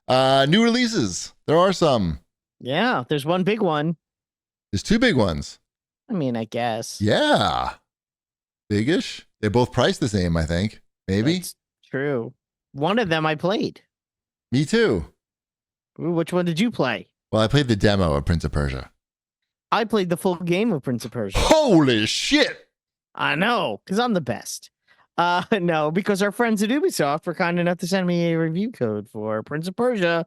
New releases. There are some. Yeah, there's one big one. There's two big ones. I mean, I guess. Yeah. Biggish. They're both priced the same, I think. Maybe. That's true. One of them I played. Me too. Ooh, which one did you play? Well, I played the demo of Prince of Persia. I played the full game of Prince of Persia. Holy shit. I know, because I'm the best. No, because our friends at Ubisoft were kind enough to send me a review code for Prince of Persia,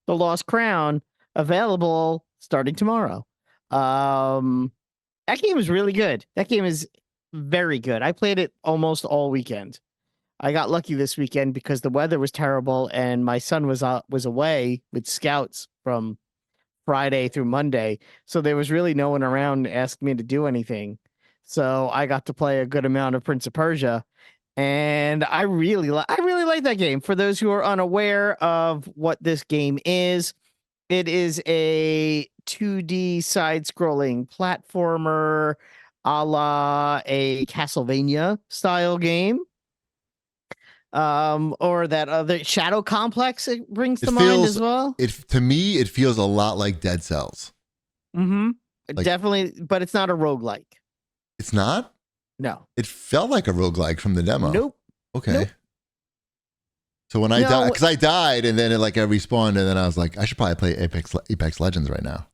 The Lost Crown, available starting tomorrow. That game is really good. That game is very good. I played it almost all weekend. I got lucky this weekend because the weather was terrible and my son was away with scouts from Friday through Monday, so there was really no one around to ask me to do anything. So I got to play a good amount of Prince of Persia, and I really like that game. For those who are unaware of what this game is, it is a 2D side-scrolling platformer, a la a Castlevania style game. Or that other Shadow Complex it brings to mind as well. To me, it feels a lot like Dead Cells. Mm-hmm. Like, definitely, but it's not a roguelike. It's not? No. It felt like a roguelike from the demo. Nope. Okay. Nope. So when I died, because I died and then I respawned and then I was like, I should probably play Apex Legends right now.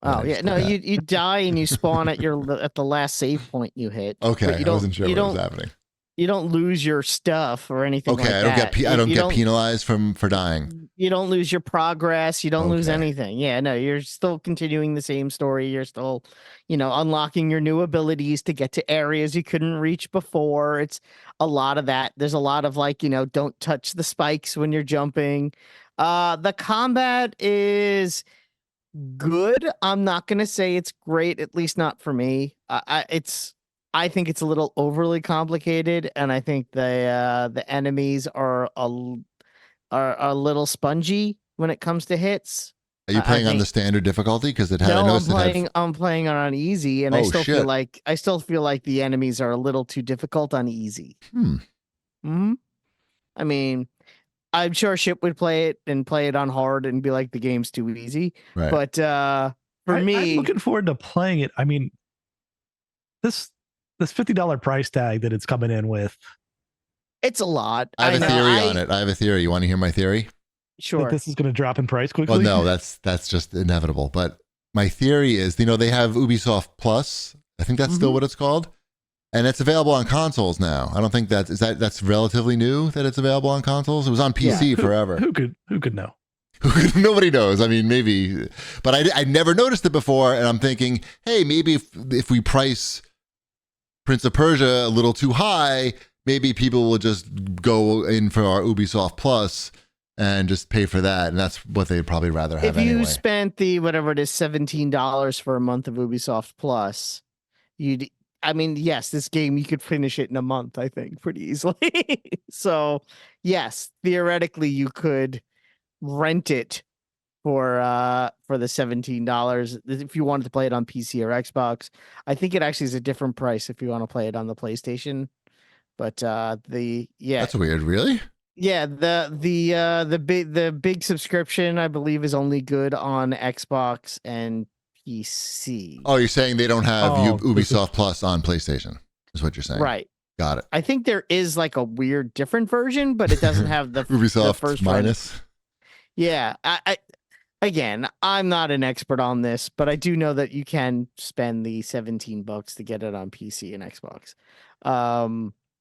Oh yeah, no, you die and you spawn at the last save point you hit. Okay, I wasn't sure what was happening. You don't lose your stuff or anything. Okay, like I don't get penalized for dying. You don't lose your progress. You don't lose anything. Yeah, no, you're still continuing the same story. You're still, unlocking your new abilities to get to areas you couldn't reach before. It's a lot of that. There's a lot of don't touch the spikes when you're jumping. The combat is good. I'm not gonna say it's great, at least not for me. I think it's a little overly complicated, and I think the enemies are a little spongy when it comes to hits. Are you playing on the standard difficulty? Because I'm playing on easy, and I still feel like the enemies are a little too difficult on easy. I mean, I'm sure Ship would play it on hard and be like, the game's too easy. Right. But for me, I'm looking forward to playing it. I mean, this $50 price tag that it's coming in with, it's a lot. I have a theory on it. I have a theory. You want to hear my theory? Sure. That this is going to drop in price quickly? Well, no, that's just inevitable. But my theory is, they have Ubisoft Plus. I think that's still what it's called. And it's available on consoles now. I don't think that's relatively new that it's available on consoles. It was on PC forever. Who could know? Nobody knows. I mean, maybe, but I never noticed it before. And I'm thinking, hey, maybe if we price Prince of Persia a little too high, maybe people will just go in for our Ubisoft Plus and just pay for that. And that's what they'd probably rather have anyway. If you spent the, whatever it is, $17 for a month of Ubisoft Plus, yes, this game, you could finish it in a month, I think, pretty easily. So, yes, theoretically, you could rent it for the $17 if you wanted to play it on PC or Xbox. I think it actually is a different price if you want to play it on the PlayStation. But that's weird, really? Yeah, the big subscription, I believe, is only good on Xbox and PC. Oh, you're saying they don't have Ubisoft Plus on PlayStation, is what you're saying. Right. Got it. I think there is like a weird different version, but it doesn't have the Ubisoft the first minus. One. Yeah. Again, I'm not an expert on this, but I do know that you can spend the $17 to get it on PC and Xbox.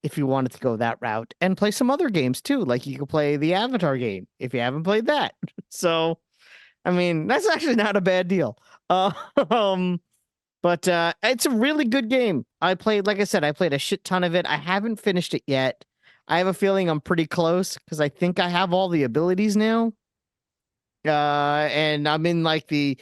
If you wanted to go that route and play some other games too, like you could play the Avatar game if you haven't played that. So, I mean, that's actually not a bad deal. But it's a really good game. Like I said, I played a shit ton of it. I haven't finished it yet. I have a feeling I'm pretty close because I think I have all the abilities now. And I'm in like you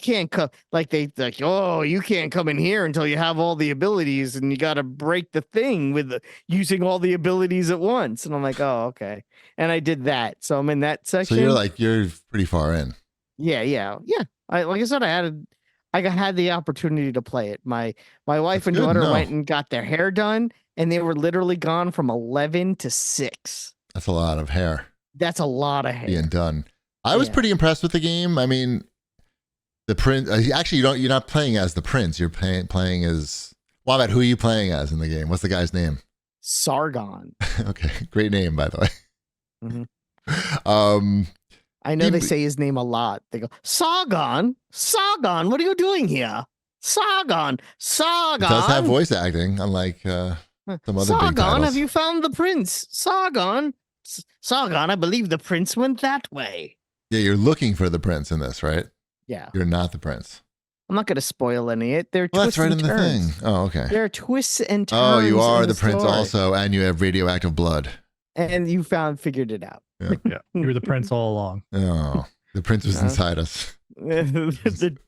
can't come, you can't come in here until you have all the abilities, and you got to break the thing with using all the abilities at once. And I'm like, oh, okay. And I did that. So I'm in that section. So you're pretty far in. Yeah. Like I said, I had the opportunity to play it. My wife and daughter went and got their hair done, and they were literally gone from 11 to 6. That's a lot of hair. That's a lot of hair Being done. I was Yeah. pretty impressed with the game. I mean, the prince. Actually, you're not playing as the prince. You're playing as. Wombat, who are you playing as in the game? What's the guy's name? Sargon. Okay, great name by the way. Mhm. I know He- they say his name a lot. They go, Sargon, Sargon, what are you doing here? Sargon, Sargon. It does have voice acting, unlike some other big Sargon, titles. have you found the prince? Sargon, Sargon, I believe the prince went that way. Yeah, you're looking for the prince in this, right? Yeah, You're not the prince. I'm not going to spoil any of it. There are Well, that's twists right in and the turns. thing. Oh, okay. There are twists and turns. Oh, you are in the prince story. also, and you have radioactive blood. And you figured it out. Yeah, you were the prince all along. Oh, the prince was No. inside us. the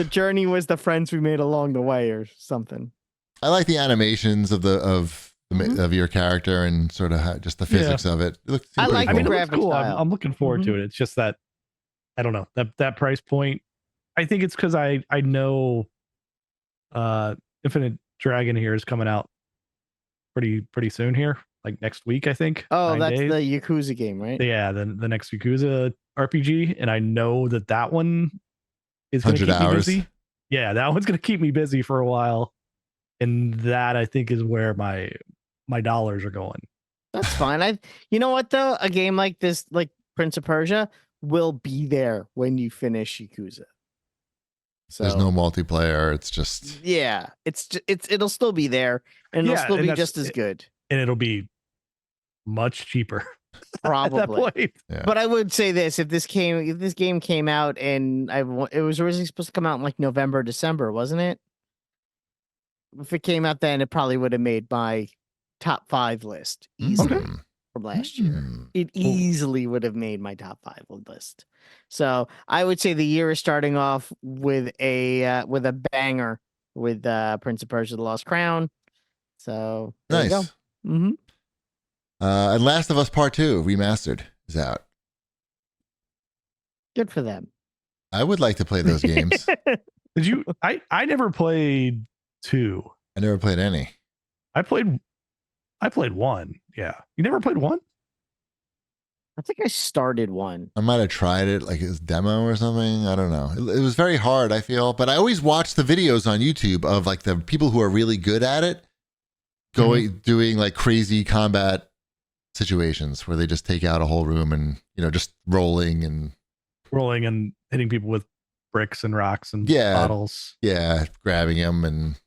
journey was the friends we made along the way, or something. I like the animations of Mhm. of your character and sort of just the physics of it. It looks I pretty like I cool. mean, it looks graphic cool. style. I'm looking forward to it. It's just that I don't know that price point. I think it's because I know Infinite Dragon here is coming out pretty soon here, like next week, I think. Oh, 9 that's days. the Yakuza game, right? Yeah, the next Yakuza RPG, and I know that one is going to 100 keep me hours. busy. Yeah, that one's going to keep me busy for a while, and that I think is where my dollars are going. That's fine. You know what though? A game like this, like Prince of Persia, will be there when you finish Yakuza. So There's no multiplayer. It's just yeah, it'll still be there, and it'll Yeah, still and be that's- just as good, And it'll be much cheaper at that probably. point. yeah. But I would say this: if this game came out, and it was originally supposed to come out in like November, December, wasn't it? If it came out then, it probably would have made my top 5 list easily Mm. from last year. Mm. It easily would have made my top 5 list. So I would say the year is starting off with a banger with Prince of Persia: The Lost Crown. So there you go. Nice. Mm-hmm. And Last of Us Part 2 remastered is out. Good for them. I would like to play those games. Did you? I never played 2. I never played any. I played 1. Yeah, you never played 1? I think I started one. I might have tried it like as demo or something. I don't know. It was very hard, I feel. But I always watch the videos on YouTube of like the people who are really good at it doing like crazy combat situations where they just take out a whole room and, just rolling and hitting people with bricks and rocks and Yeah. bottles. grabbing them and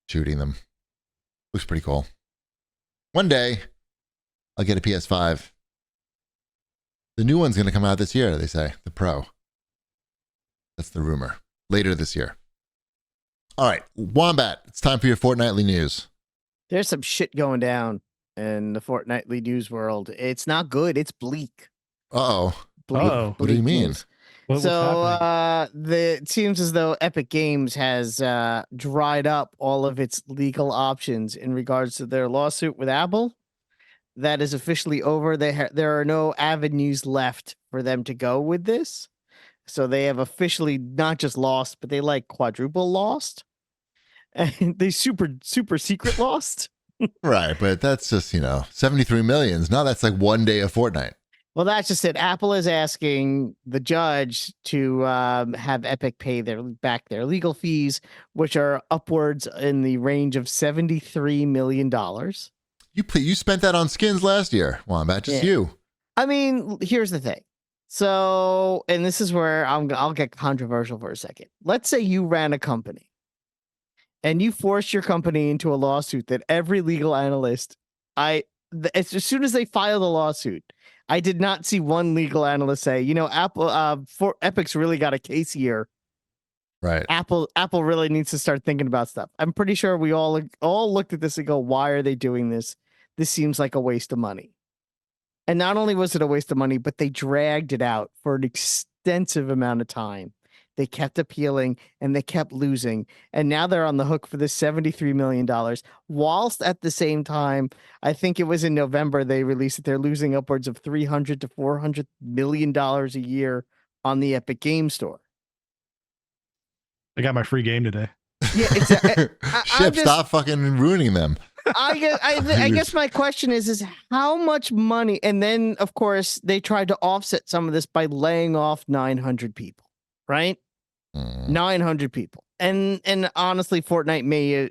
shooting them. Looks pretty cool. One day I'll get a PS5. The new one's going to come out this year, they say, the Pro. That's the rumor. Later this year. All right, Wombat, it's time for your fortnightly news. There's some shit going down in the fortnightly news world. It's not good. It's bleak. Uh-oh. Bleak. Uh-oh. What do you bleak mean? news. What's So happening? it seems as though Epic Games has dried up all of its legal options in regards to their lawsuit with Apple. That is officially over. There are no avenues left for them to go with this. So they have officially not just lost, but they like quadruple lost. And they super secret lost. Right, but that's just, 73 millions. Now that's like one day of Fortnite. Well, that's just it. Apple is asking the judge to have Epic pay back their legal fees, which are upwards in the range of $73 million. You spent that on skins last year, Wombat, just Yeah. you. I mean, here's the thing. So, and this is where I'll get controversial for a second. Let's say you ran a company and you forced your company into a lawsuit that every legal analyst, as soon as they filed a lawsuit, I did not see one legal analyst say, Apple, for Epic's really got a case here. Right. Apple really needs to start thinking about stuff. I'm pretty sure we all looked at this and go, why are they doing this? This seems like a waste of money. And not only was it a waste of money, but they dragged it out for an extensive amount of time. They kept appealing and they kept losing. And now they're on the hook for this $73 million. Whilst at the same time, I think it was in November, they released that they're losing upwards of $300 to $400 million a year on the Epic Game Store. I got my free game today. Yeah, exactly. Ship, stop fucking ruining them. I guess my question is how much money? And then, of course, they tried to offset some of this by laying off 900 people, right? 900 people. And honestly, Fortnite may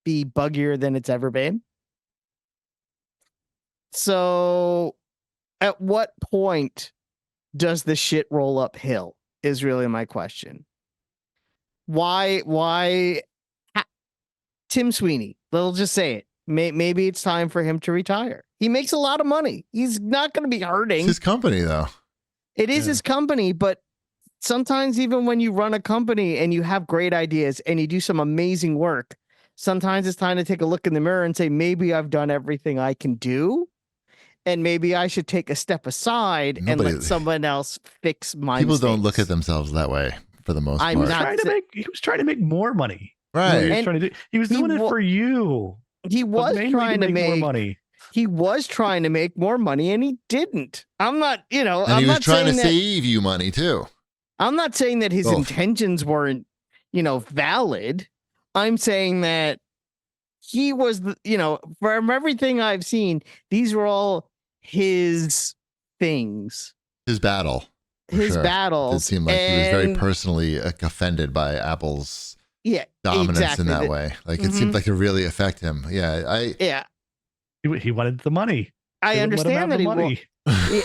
be buggier than it's ever been. So, at what point does the shit roll uphill? Is really my question. Why? Tim Sweeney, they'll just say it. Maybe it's time for him to retire. He makes a lot of money. He's not going to be hurting. It's his company, though. It is his company, but sometimes even when you run a company and you have great ideas and you do some amazing work, sometimes it's time to take a look in the mirror and say, maybe I've done everything I can do. And maybe I should take a step aside and let someone else fix my People mistakes. don't look at themselves that way for the most part. He was trying to make more money. Right. He was doing it for you. He was trying to make more money. He was trying to make more money and he didn't. I'm not, And I'm he was not trying to saying save you money too. I'm not saying that his intentions weren't, valid. I'm saying that he was, from everything I've seen, these were all his things. His battle. His battles. It seemed like he was very personally offended by Apple's dominance in that way. Like it seemed like it really affected him. Yeah. He wanted the money. I understand that he wanted.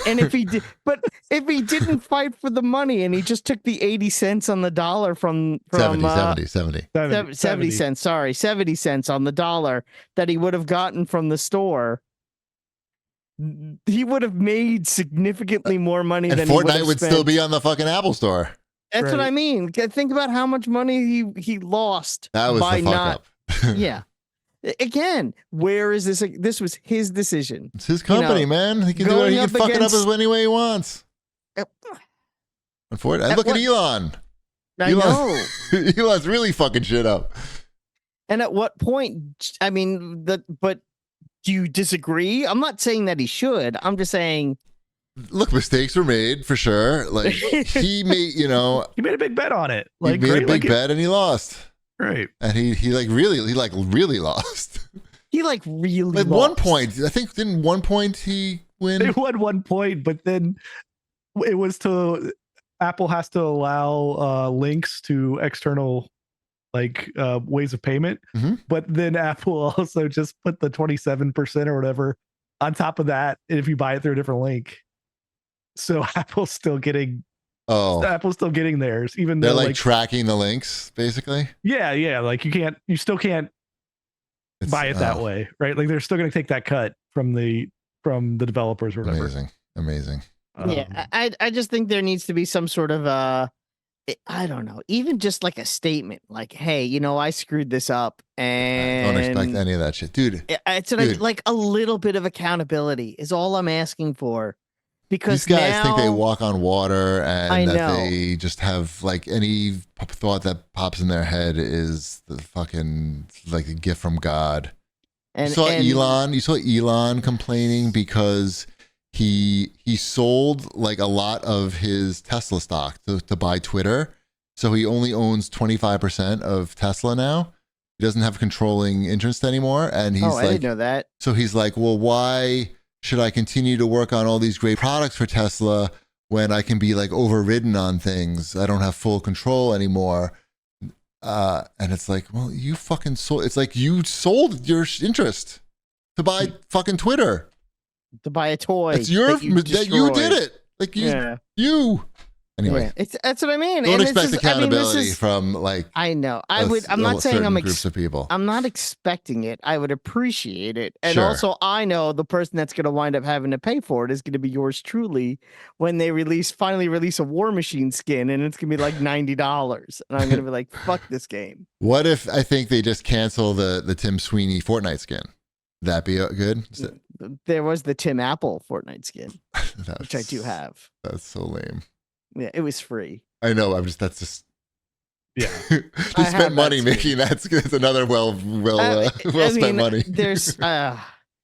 And if he did, but if he didn't fight for the money and he just took the 80 cents on the dollar from 70 cents. Sorry, 70 cents on the dollar that he would have gotten from the store, he would have made significantly more money and than Fortnite he would still be on the fucking Apple Store. That's what I mean. Think about how much money he lost. That was by the fuck up. Yeah. Again, where is this? This was his decision. It's his company, man. He can do it. He can fuck it up as any way he wants. Look at Elon. I know. Elon's really fucking shit up. And at what point? I mean, but do you disagree? I'm not saying that he should. I'm just saying. Look, mistakes were made for sure. Like he made, he made a big bet on it. He made a big bet and he lost. Right. And he really lost. He really At one point, I think didn't one point he win? They won 1 point, but then it was Apple has to allow links to external ways of payment. Mm-hmm. But then Apple also just put the 27% or whatever on top of that if you buy it through a different link. So Apple's still getting theirs, even they're though tracking the links, basically. Yeah. You still can't buy it that way, right? Like they're still going to take that cut from the developers or whatever. Amazing. Yeah, I just think there needs to be some sort of I don't know, even just like a statement, like, hey, I screwed this up, and don't expect any of that shit, dude. It's like a little bit of accountability is all I'm asking for. Because these guys think they walk on water and they just have any thought that pops in their head is the fucking a gift from God. And you saw Elon complaining because he sold a lot of his Tesla stock to buy Twitter. So he only owns 25% of Tesla now. He doesn't have controlling interest anymore. And he's I didn't know that. So he's like, well, why should I continue to work on all these great products for Tesla when I can be overridden on things? I don't have full control anymore. And it's like, well, you fucking sold. It's like you sold your interest to buy fucking Twitter. To buy a toy. It's that you did it. You. Anyway, that's what I mean. Don't expect accountability from I know. I'm not saying groups of people. I'm not expecting it. I would appreciate it, and also I know the person that's going to wind up having to pay for it is going to be yours truly when they finally release a War Machine skin, and it's going to be $90, and I'm going to be like, fuck this game. What if I think they just cancel the Tim Sweeney Fortnite skin? That be good? There was the Tim Apple Fortnite skin, which I do have. That's so lame. Yeah, it was free. I know. They spent money making that. It's another well spent money. There's